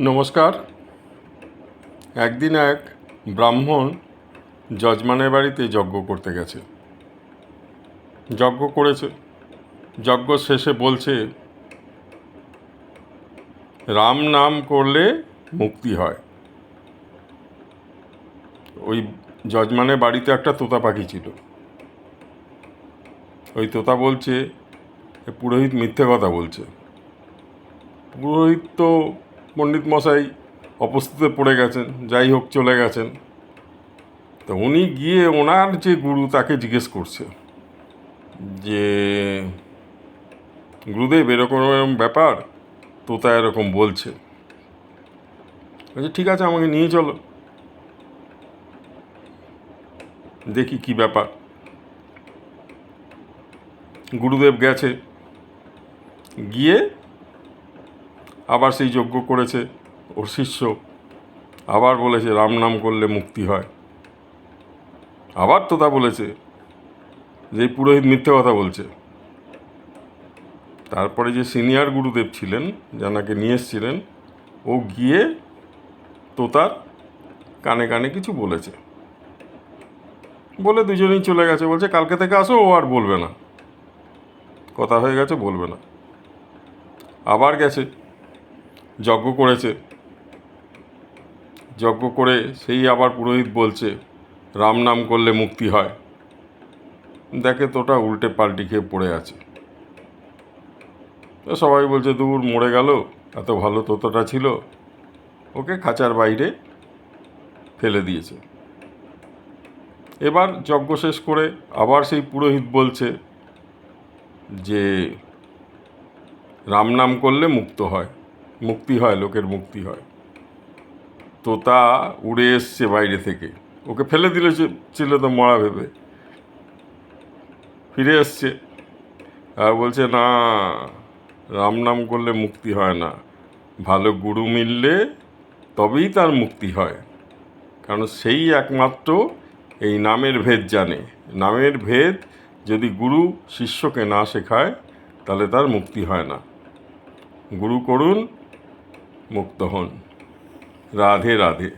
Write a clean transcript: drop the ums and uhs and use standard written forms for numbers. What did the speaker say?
নমস্কার। একদিন এক ব্রাহ্মণ যজমানের বাড়িতে যজ্ঞ করতে গেছে। যজ্ঞ করেছে, যজ্ঞ শেষে বলছে রাম নাম করলে মুক্তি হয়। ওই যজমানের বাড়িতে একটা তোতা পাখি ছিল। ওই তোতা বলছে পুরোহিত মিথ্যে কথা বলছে। পুরোহিত তো পণ্ডিত মশাই অপস্থিতে পড়ে গেছেন, যাই হোক চলে গেছেন। তো উনি গিয়ে ওনার যে গুরু তাকে জিজ্ঞেস করছে যে গুরুদেব এরকম এরকম ব্যাপার, তোতা এরকম বলছে। ঠিক আছে, আমাকে নিয়ে চলো, দেখি কি ব্যাপার। গুরুদেব গেছে, গিয়ে আবার সেই যজ্ঞ করেছে। ওর শিষ্য আবার বলেছে রাম নাম করলে মুক্তি হয়। আবার তোতা বলেছে যে পুরোহিত মিথ্যে কথা বলছে। তারপরে যে সিনিয়র গুরুদেব ছিলেন, যাকে নিয়ে এসেছিলেন, ও গিয়ে তোতার কানে কানে কিছু বলেছে, বলে দুজনেই চলে গেছে। বলছে কালকে থেকে আসো, ও আর বলবে না, কথা হয়ে গেছে, বলবে না। আবার গেছে, যজ্ঞ করেছে। যজ্ঞ করে সেই আবার পুরোহিত বলছে রাম নাম করলে মুক্তি হয়। দেখে তোটা উল্টে পাল্টি খেয়ে পড়ে আছে। তো সবাই বলছে দূর, মরে গেল, এত ভালো তোতাটা ছিল, ওকে খাঁচার বাইরে ফেলে দিয়েছে। এবার যজ্ঞ শেষ করে আবার সেই পুরোহিত বলছে যে রাম নাম করলে মুক্তি হয়, লোকের মুক্তি হয়। তোতা উড়ে এসছে বাইরে থেকে, ওকে ফেলে দিলে ছিল তো মরা ভেবে, ফিরে এসছে আর বলছে না, রাম নাম করলে মুক্তি হয় না, ভালো গুরু মিললে তবেই তার মুক্তি হয়। কারণ সেই একমাত্র এই নামের ভেদ জানে। নামের ভেদ যদি গুরু শিষ্যকে না শেখায় তাহলে তার মুক্তি হয় না। গুরু করুন, মুক্ত হন। রাধে রাধে।